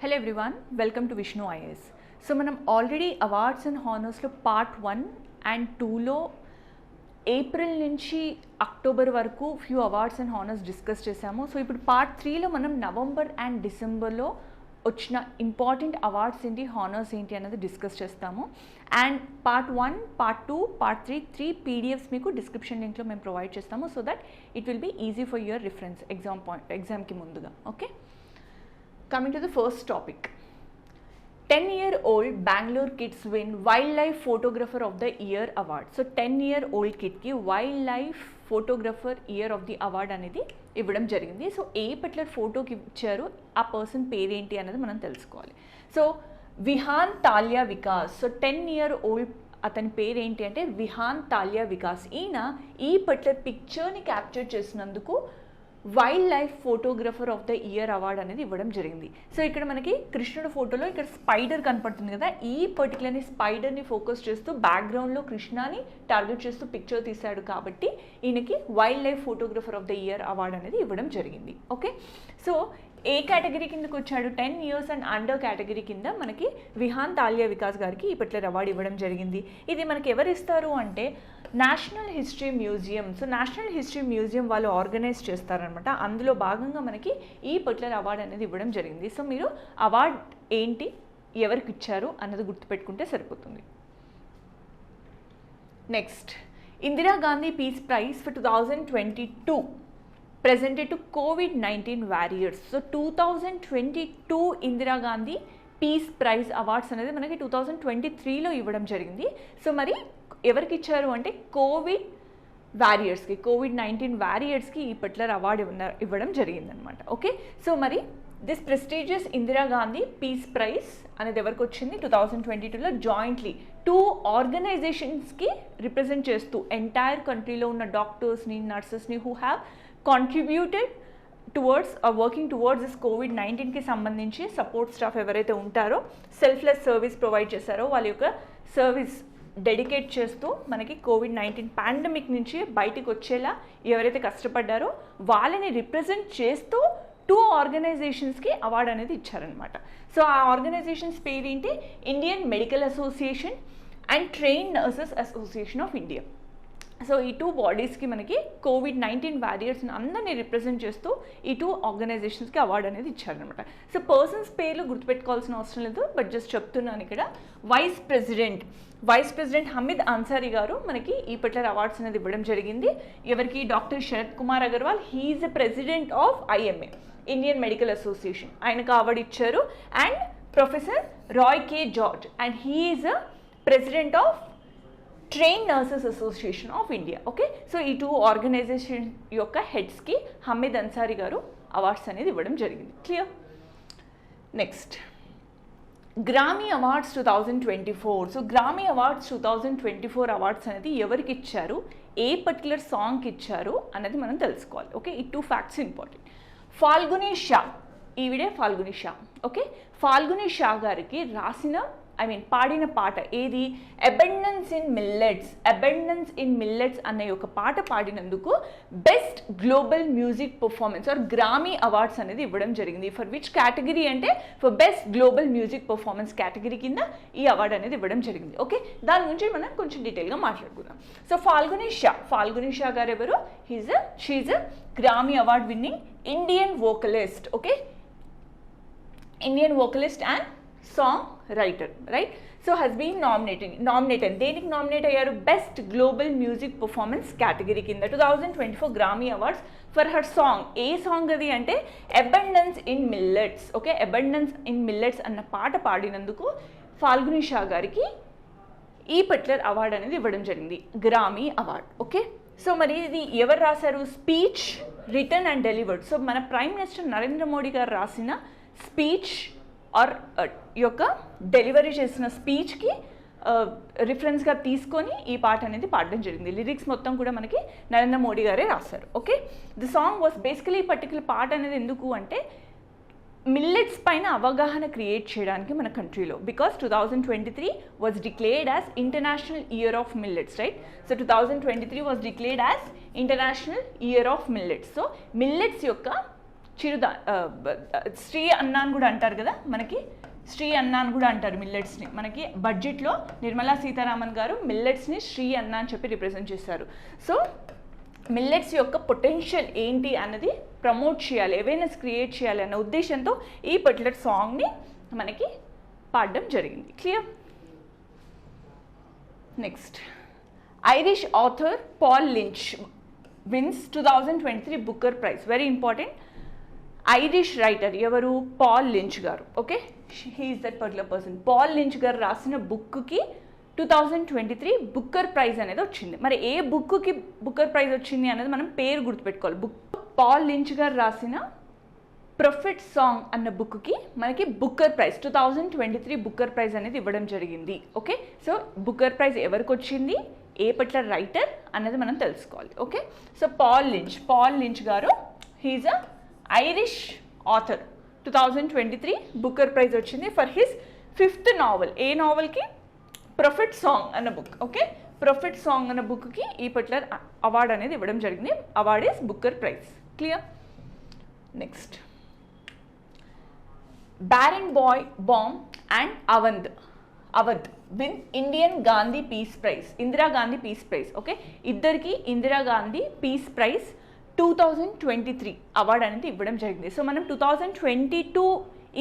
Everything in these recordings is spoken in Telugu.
Hello everyone, welcome to Vishnu IAS. So మనం ఆల్రెడీ అవార్డ్స్ అండ్ హానర్స్లో పార్ట్ 1 అండ్ 2లో ఏప్రిల్ నుంచి అక్టోబర్ వరకు few awards and honours discuss చేసాము. సో ఇప్పుడు పార్ట్ 3లో మనం నవంబర్ అండ్ డిసెంబర్లో వచ్చిన ఇంపార్టెంట్ అవార్డ్స్ ఏంటి, హానర్స్ ఏంటి అనేది డిస్కస్ చేస్తాము. And part 1, part 2, part 3 PDFs మీకు డిస్క్రిప్షన్ లింక్లో మేము ప్రొవైడ్ చేస్తాము. So that it will be easy for your reference ఎగ్జామ్కి ముందుగా. Okay, coming to the first topic, 10-year-old Bangalore kids win Wildlife Photographer of the Year award. So 10-year-old kid ki Wildlife Photographer Year of the award అనేది ఇవ్వడం జరిగింది. సో ఏ పర్టికులర్ ఫోటోకి ఇచ్చారు, ఆ పర్సన్ పేరేంటి అనేది మనం తెలుసుకోవాలి. So Vihaan Talya Vikas. So 10-year-old అతని పేరేంటి అంటే విహాన్ తాలియా వికాస్. ఈయన ఈ పర్టికులర్ పిక్చర్ని క్యాప్చర్ చేసినందుకు wildlife photographer of the year award అనేది ఇవ్వడం జరిగింది. సో ఇక్కడ మనకి కృష్ణుడు ఫోటోలో ఇక్కడ స్పైడర్ కనపడుతుంది కదా, ఈ పర్టికులర్ని స్పైడర్ని ఫోకస్ చేస్తూ బ్యాక్గ్రౌండ్లో కృష్ణాని టార్గెట్ చేస్తూ పిక్చర్ తీశాడు కాబట్టి ఈయనకి wild life photographer of the year award అనేది ఇవ్వడం జరిగింది. ఓకే, సో ఏ కేటగిరీ కిందకు వచ్చాడు, 10 years అండ్ అండర్ కేటగిరీ కింద మనకి విహాన్ తాలియా వికాస్ గారికి ఈ పర్టికులర్ అవార్డు ఇవ్వడం జరిగింది. ఇది మనకి ఎవరు ఇస్తారు అంటే national history museum. So national history museum వాళ్ళు ఆర్గనైజ్ చేస్తారనమాట. అందులో భాగంగా మనకి ఈ పర్టికులర్ అవార్డు అనేది ఇవ్వడం జరిగింది. సో మీరు అవార్డ్ ఏంటి, ఎవరికి ఇచ్చారు అన్నది గుర్తుపెట్టుకుంటే సరిపోతుంది. Next, Indira Gandhi peace prize for 2022 presented to COVID-19 warriors. So 2022 Indira Gandhi peace praise awards అనేది మనకి 2023లో ఇవ్వడం జరిగింది. సో మరి ఎవరికి ఇచ్చారు అంటే కోవిడ్-19 వారియర్స్కి ఈ పర్టికులర్ అవార్డు ఇవ్వడం జరిగిందనమాట. ఓకే, సో మరి this prestigious Indira Gandhi peace prize అనేది ఎవరికి వచ్చింది 2022లో జాయింట్లీ 2 ఆర్గనైజేషన్స్కి రిప్రజెంట్ చేస్తూ ఎంటైర్ కంట్రీలో ఉన్న డాక్టర్స్ని, నర్సెస్ని who have contributed towards working towards this కోవిడ్-19కి సంబంధించి సపోర్ట్ స్టాఫ్ ఎవరైతే ఉంటారో, సెల్ఫ్లెస్ సర్వీస్ ప్రొవైడ్ చేశారో వాళ్ళ యొక్క సర్వీస్ డెడికేట్ చేస్తూ మనకి కోవిడ్-19 పాండమిక్ నుంచి బయటికి వచ్చేలా ఎవరైతే కష్టపడ్డారో వాళ్ళని రిప్రజెంట్ చేస్తూ 2 ఆర్గనైజేషన్స్కి అవార్డు అనేది ఇచ్చారనమాట. సో ఆ ఆర్గనైజేషన్స్ పేరేంటి, Indian medical association and train nurses association of India. So ఈ 2 బాడీస్కి మనకి కోవిడ్-19 వారియర్స్ని అందరినీ రిప్రజెంట్ చేస్తూ ఈ 2 ఆర్గనైజేషన్స్కి అవార్డు అనేది ఇచ్చారనమాట. సో పర్సన్స్ పేర్లు గుర్తుపెట్టుకోవాల్సిన అవసరం లేదు, బట్ జస్ట్ చెప్తున్నాను. ఇక్కడ వైస్ ప్రెసిడెంట్ హమీద్ అన్సారీ గారు మనకి ఈ పర్టికులర్ అవార్డ్స్ అనేది ఇవ్వడం జరిగింది. ఎవరికి, doctor Sharath Kumar Agarwal, he's the president of IMA, Indian medical association, ఆయనకు అవార్డు ఇచ్చారు. And professor Roy K George, and he's a president of train nurses association of India. Okay, so ఈ 2 ఆర్గనైజేషన్ యొక్క హెడ్స్కి హమీద్ అన్సారీ గారు అవార్డ్స్ అనేది ఇవ్వడం జరిగింది. క్లియర్? నెక్స్ట్, గ్రామీ అవార్డ్స్ 2024. సో గ్రామీ అవార్డ్స్ 2024 అవార్డ్స్ అనేది ఎవరికి ఇచ్చారు, ఏ పర్టికులర్ సాంగ్కి ఇచ్చారు అన్నది మనం తెలుసుకోవాలి. ఓకే, ఈ 2 ఫ్యాక్ట్స్ ఇంపార్టెంట్. ఫాల్గుని షా, ఈవిడే ఫాల్గుని షా. ఓకే, ఫాల్గుని షా గారికి పాడిన పాట ఏది, అబెండెన్స్ ఇన్ మిల్లెట్స్ అనే ఒక పాట పాడినందుకు best global music performance or Grammy awards అనేది ఇవ్వడం జరిగింది. ఫర్ విచ్ కేటగిరీ అంటే for best global music performance category కింద ఈ అవార్డు అనేది ఇవ్వడం జరిగింది. ఓకే, దాని గురించి మనం కొంచెం డీటెయిల్గా మాట్లాడుకుందాం. సో ఫాల్గుని షా గారు ఎవరు, she's a Grammy award winning Indian vocalist. Okay, Indian vocalist and song writer, right? So has been nominated దేనికి నామినేట్ అయ్యారు, best global music performance category కింద 2024 Grammy awards for her song. ఏ సాంగ్ అది అంటే abundance in millets. Okay, abundance in millets అన్న పాట పాడినందుకు ఫాల్గుని షా గారికి ఈ పర్టికులర్ అవార్డు అనేది ఇవ్వడం జరిగింది, గ్రామీ అవార్డ్. ఓకే, సో మరి ఇది ఎవరు రాశారు, speech written and delivered. So మన ప్రైమ్ మినిస్టర్ నరేంద్ర మోడీ గారు రాసిన స్పీచ్ ఆర్ యొక్క డెలివరీ చేసిన స్పీచ్కి రిఫరెన్స్గా తీసుకొని ఈ పాట అనేది పాడడం జరిగింది. లిరిక్స్ మొత్తం కూడా మనకి నరేంద్ర మోడీ గారే రాశారు. Okay, the song was basically ఈ పర్టికులర్ పాట అనేది ఎందుకు అంటే మిల్లెట్స్ పైన అవగాహన క్రియేట్ చేయడానికి మన కంట్రీలో, because 2023 was declared as international year of millets, right? So 2023 was declared as international year of millets. So millets యొక్క శ్రీ అన్న అని కూడా అంటారు కదా, మనకి శ్రీ అన్న అని కూడా అంటారు మిల్లెట్స్ని. మనకి బడ్జెట్లో నిర్మలా సీతారామన్ గారు మిల్లెట్స్ని శ్రీ అన్న అని చెప్పి రిప్రజెంట్ చేస్తారు. సో మిల్లెట్స్ యొక్క పొటెన్షియల్ ఏంటి అన్నది ప్రమోట్ చేయాలి, అవేర్నెస్ క్రియేట్ చేయాలి అన్న ఉద్దేశంతో ఈ పర్టికులర్ సాంగ్ని మనకి పాడడం జరిగింది. Clear? Next, Irish author Paul Lynch wins 2023 Booker Prize. Very important. Irish writer ఎవరు? పాల్ లించ్ గారు. Okay, he is that particular person. Paul Lynch గారు రాసిన బుక్కి 2023 బుక్కర్ ప్రైజ్ అనేది వచ్చింది. మరి ఏ బుక్కి బుక్కర్ ప్రైజ్ వచ్చింది అనేది మనం పేరు గుర్తుపెట్టుకోవాలి. బుక్ పాల్ లించ్ గారు రాసిన ప్రొఫెట్ సాంగ్ అన్న బుక్కి మనకి బుక్కర్ ప్రైజ్ 2023 బుక్కర్ ప్రైజ్ అనేది ఇవ్వడం జరిగింది. ఓకే, సో బుక్కర్ ప్రైజ్ ఎవరికి వచ్చింది, ఏ పర్టికులర్ రైటర్ అన్నది మనం తెలుసుకోవాలి. ఓకే, సో పాల్ లించ్ గారు he is a Irish author. 2023 Booker prize వచ్చింది ఫర్ హిస్ 5th నావెల్. ఏ నావెల్కి? ప్రొఫెట్ సాంగ్ అన్న బుక్. ఓకే, ప్రొఫెట్ సాంగ్ అన్న బుక్కి ఈ పర్టికులర్ అవార్డ్ అనేది ఇవ్వడం జరిగింది. Award is Booker prize. Clear? Next, Barenboim and Awwad win Indian Gandhi peace prize, Indira Gandhi peace prize. Okay, ఇద్దరికి Indira Gandhi peace prize 2023 award అనేది ఇవ్వడం జరిగింది. సో మనం 2022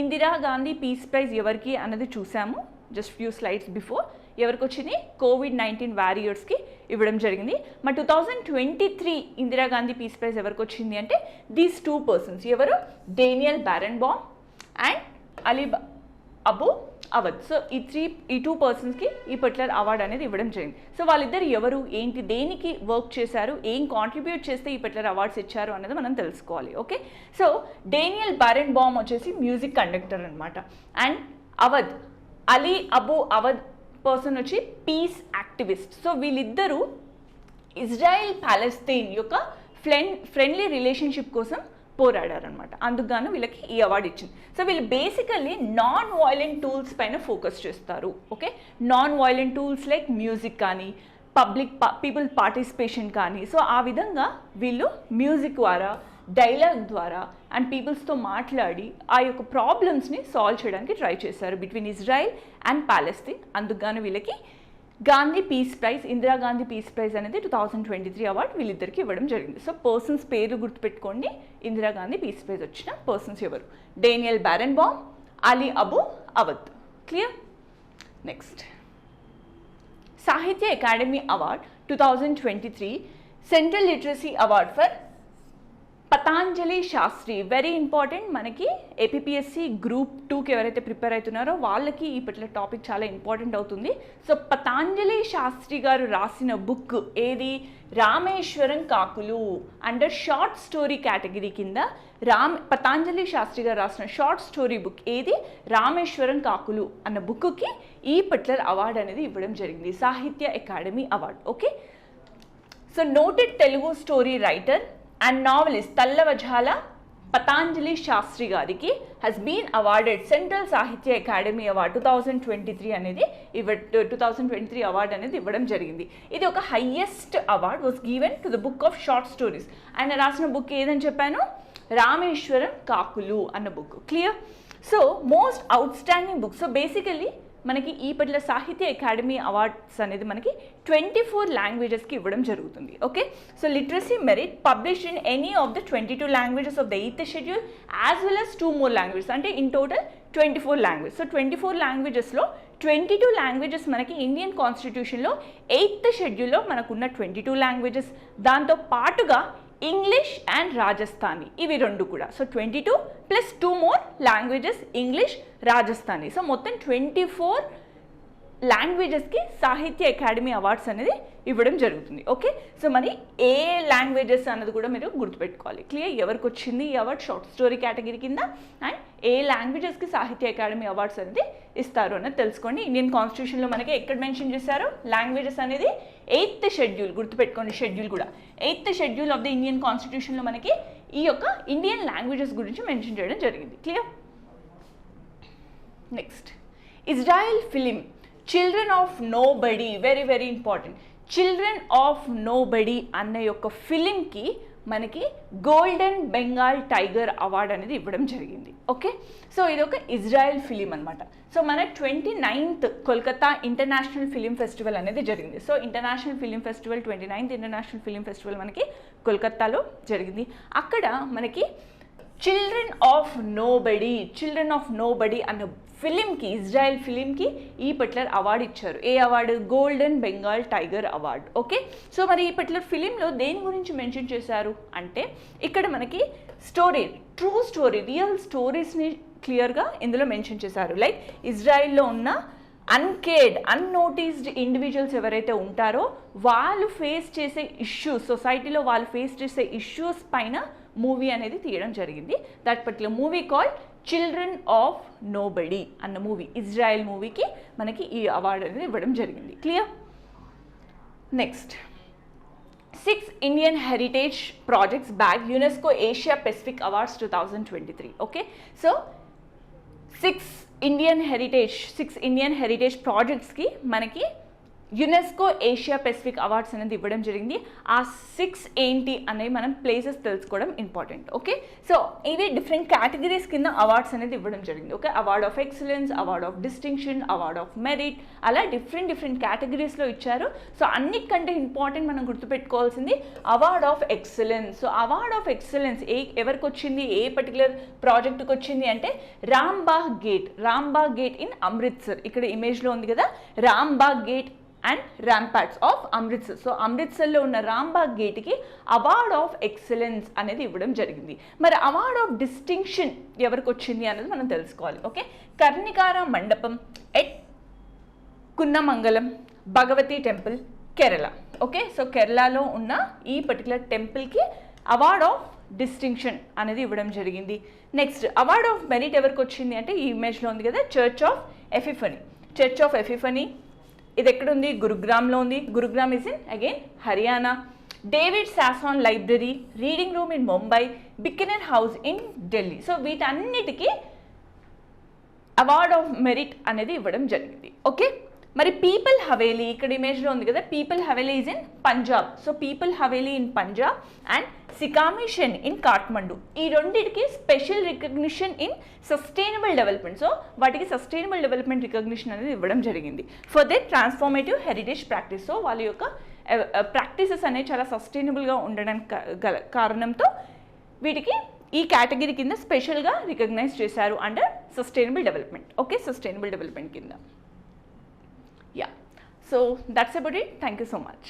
ఇందిరా గాంధీ పీస్ ప్రైజ్ ఎవరికి అన్నది చూసాము జస్ట్ ఫ్యూ స్లైడ్స్ బిఫోర్. ఎవరికి వచ్చింది? COVID-19 వారియర్స్కి ఇవ్వడం జరిగింది. మరి 2023 ఇందిరా గాంధీ పీస్ ప్రైజ్ ఎవరికి వచ్చింది అంటే దీస్ 2 పర్సన్స్. ఎవరు? Daniel Barenboim and Ali Abu Awad. So ఈ 2 పర్సన్స్కి ఈ పర్టికులర్ అవార్డ్ అనేది ఇవ్వడం జరిగింది. సో వాళ్ళిద్దరు ఎవరు, ఏంటి, దేనికి వర్క్ చేశారు, ఏం కాంట్రిబ్యూట్ చేస్తే ఈ పర్టికులర్ అవార్డ్స్ ఇచ్చారు అనేది మనం తెలుసుకోవాలి. ఓకే, సో డేనియల్ బారెన్బామ్ వచ్చేసి మ్యూజిక్ కండక్టర్ అనమాట. And Ali Abu Awad person వచ్చి పీస్ యాక్టివిస్ట్. సో వీళ్ళిద్దరూ ఇజ్రాయెల్ ప్యాలెస్తైన్ యొక్క ఫ్రెండ్లీ రిలేషన్షిప్ కోసం పోరాడారనమాట. అందుకు వీళ్ళకి ఈ అవార్డు ఇచ్చింది. సో వీళ్ళు బేసికల్లీ నాన్ వైలెంట్ టూల్స్ పైన ఫోకస్ చేస్తారు. Okay, non violent tools like music కానీ పీపుల్ పార్టిసిపేషన్ కానీ. సో ఆ విధంగా వీళ్ళు మ్యూజిక్ ద్వారా, డైలాగ్ ద్వారా అండ్ పీపుల్స్తో మాట్లాడి ఆ యొక్క ప్రాబ్లమ్స్ని సాల్వ్ చేయడానికి ట్రై చేశారు బిట్వీన్ ఇజ్రాయెల్ అండ్ ప్యాలెస్తైన్. అందుకు వీళ్ళకి Gandhi peace prize, Indira Gandhi peace prize అనేది 2023 అవార్డ్ వీళ్ళిద్దరికి ఇవ్వడం జరిగింది. సో పర్సన్స్ పేర్లు గుర్తుపెట్టుకోండి. ఇందిరా గాంధీ పీస్ ప్రైజ్ వచ్చిన పర్సన్స్ ఎవరు? Daniel Barenboim, Ali Abu Awad. Clear? Next, Sahitya Akademi award 2023 central literacy award for Patanjali Sastry. Very important. మనకి ఏపీఎస్సి గ్రూప్ 2కి ఎవరైతే ప్రిపేర్ అవుతున్నారో వాళ్ళకి ఈ పర్టికులర్ టాపిక్ చాలా ఇంపార్టెంట్ అవుతుంది. సో పతాంజలి శాస్త్రి గారు రాసిన బుక్ ఏది? రామేశ్వరం కాకులు. అండర్ షార్ట్ స్టోరీ కేటగిరీ కింద పతాంజలి శాస్త్రి గారు రాసిన షార్ట్ స్టోరీ బుక్ ఏది? రామేశ్వరం కాకులు అన్న బుక్కి ఈ పర్టికులర్ అవార్డ్ అనేది ఇవ్వడం జరిగింది, Sahitya Akademi award. Okay, so noted Telugu story writer and novelist Tallavajjhala Patanjali Sastry గారికి has been awarded central Sahitya Akademi award 2023 అనేది 2023 అవార్డ్ అనేది ఇవ్వడం జరిగింది. ఇది ఒక highest award was given to the book of short stories. ఆయన రాసిన బుక్ ఏదని చెప్పాను? రామేశ్వరం కాకులు అన్న book. Clear? So most outstanding book. So basically మనకి ఈ పట్ల సాహిత్య అకాడమీ అవార్డ్స్ అనేది మనకి 24 లాంగ్వేజెస్కి ఇవ్వడం జరుగుతుంది. Okay, so literacy merit published in any of the 22 languages of the 8th schedule as well as 2 more languages. అంటే ఇన్ టోటల్ 24 లాంగ్వేజ్. సో 24 లాంగ్వేజెస్లో 22 లాంగ్వేజెస్ మనకి ఇండియన్ కాన్స్టిట్యూషన్లో 8th షెడ్యూల్లో మనకున్న 22 లాంగ్వేజెస్, దాంతో పాటుగా ఇంగ్లీష్ అండ్ రాజస్థానీ, ఇవి 2 కూడా. So 22 plus 2 more languages, English, Rajasthani. So మొత్తం 24 లాంగ్వేజెస్కి సాహిత్య అకాడమీ అవార్డ్స్ అనేది ఇవ్వడం జరుగుతుంది. ఓకే, సో మరి ఏ లాంగ్వేజెస్ అన్నది కూడా మీరు గుర్తుపెట్టుకోవాలి. క్లియర్? ఎవరికి వచ్చింది ఈ అవార్డ్? షార్ట్ స్టోరీ కేటగిరీ కింద. అండ్ ఏ లాంగ్వేజెస్కి సాహిత్య అకాడమీ అవార్డ్స్ అనేది ఇస్తారు అన్నది తెలుసుకోండి. ఇండియన్ కాన్స్టిట్యూషన్లో మనకి ఎక్కడ మెన్షన్ చేశారు లాంగ్వేజెస్ అనేది? 8th schedule. గుర్తుపెట్టుకోండి, షెడ్యూల్ కూడా 8th schedule of the Indian కాన్స్టిట్యూషన్లో మనకి ఈ యొక్క ఇండియన్ లాంగ్వేజెస్ గురించి మెన్షన్ చేయడం జరిగింది. Clear? Next, Israel film children of nobody. Very very important. Children of nobody అన్న యొక్క ఫిలింకి మనకి గోల్డెన్ బెంగాల్ టైగర్ అవార్డ్ అనేది ఇవ్వడం జరిగింది. ఓకే, సో ఇది ఒక ఇజ్రాయెల్ ఫిలిం అనమాట. సో మన 29th Kolkata international film festival అనేది జరిగింది. So international film festival 29th international film festival మనకి కోల్కతాలో జరిగింది. అక్కడ మనకి చిల్డ్రన్ ఆఫ్ నోబడీ అన్న ఫిలింకి, ఇజ్రాయెల్ ఫిలింకి ఈ పర్టికులర్ అవార్డు ఇచ్చారు. ఏ award? Golden Bengal tiger award. Okay, so మరి ఈ పర్టికులర్ ఫిలింలో దేని గురించి మెన్షన్ చేశారు అంటే, ఇక్కడ మనకి స్టోరీ, ట్రూ స్టోరీ, రియల్ స్టోరీస్ని క్లియర్గా ఇందులో మెన్షన్ చేశారు. లైక్ ఇజ్రాయిల్లో ఉన్న అన్నోటీస్డ్ ఇండివిజువల్స్ ఎవరైతే ఉంటారో వాళ్ళు ఫేస్ చేసే ఇష్యూస్, సొసైటీలో వాళ్ళు ఫేస్ చేసే ఇష్యూస్ పైన మూవీ అనేది తీయడం జరిగింది. That particular movie called children of nobody అన్న మూవీ, ఇజ్రాయెల్ మూవీకి మనకి ఈ అవార్డు అనేది ఇవ్వడం జరిగింది. Clear? Next, 6 Indian heritage projects bag UNESCO Asia Pacific awards 2023. Okay, so 6 Indian heritage ప్రాజెక్ట్స్కి మనకి యునెస్కో ఏషియా పెసిఫిక్ అవార్డ్స్ అనేది ఇవ్వడం జరిగింది. ఆ 6 ఏంటి అనేవి మనం ప్లేసెస్ తెలుసుకోవడం ఇంపార్టెంట్. ఓకే, సో ఇవి డిఫరెంట్ కేటగిరీస్ కింద అవార్డ్స్ అనేది ఇవ్వడం జరిగింది. Okay, award of excellence, award of distinction, award of merit, అలా డిఫరెంట్ కేటగిరీస్లో ఇచ్చారు. సో అన్నిటికంటే ఇంపార్టెంట్ మనం గుర్తుపెట్టుకోవాల్సింది award of excellence. So award of excellence ఎవరికి వచ్చింది, ఏ పర్టికులర్ ప్రాజెక్ట్కి వచ్చింది అంటే రాంబాగ్ గేట్ ఇన్ అమృత్సర్. ఇక్కడ ఇమేజ్లో ఉంది కదా, Rambagh gate and ramparts of Amritsar. So అమృత్సర్లో ఉన్న రాంబాగ్ గేట్కి అవార్డ్ ఆఫ్ ఎక్సలెన్స్ అనేది ఇవ్వడం జరిగింది. మరి అవార్డ్ ఆఫ్ డిస్టింక్షన్ ఎవరికి వచ్చింది అనేది మనం తెలుసుకోవాలి. Okay, Karnikara Mandapam at Kunnamangalam Bhagavathi temple, Kerala. Okay, so కేరళలో ఉన్న ఈ పర్టికులర్ టెంపుల్కి అవార్డ్ ఆఫ్ డిస్టింక్షన్ అనేది ఇవ్వడం జరిగింది. నెక్స్ట్, అవార్డ్ ఆఫ్ మెరిట్ ఎవరికి వచ్చింది అంటే ఈ ఇమేజ్లో ఉంది కదా, చర్చ్ ఆఫ్ ఎఫిఫనీ. ఇది ఎక్కడుంది? గురుగ్రామ్లో ఉంది. Gurugram is in again Haryana. David Sassoon library, reading room in Mumbai, Bikaner house in Delhi. So వీటన్నిటికీ అవార్డ్ ఆఫ్ మెరిట్ అనేది ఇవ్వడం జరిగింది. ఓకే, మరి పీపుల్ హవేలీ ఇక్కడ ఇమేజ్లో ఉంది కదా, people haveli is in Punjab. So people haveli in Punjab and సికామిషన్ ఇన్ కాఠ్మండు. ఈ రెండింటికి special recognition in sustainable development. So వాటికి సస్టైనబుల్ డెవలప్మెంట్ రికగ్నిషన్ అనేది ఇవ్వడం జరిగింది for the transformative heritage practice. So వాళ్ళ యొక్క ప్రాక్టీసెస్ అనేవి చాలా సస్టైనబుల్గా ఉండడానికి గల కారణంతో వీటికి ఈ కేటగిరీ కింద స్పెషల్గా రికగ్నైజ్ చేశారు under sustainable development. Okay, sustainable development కింద. Yeah, so that's about it. Thank you so much.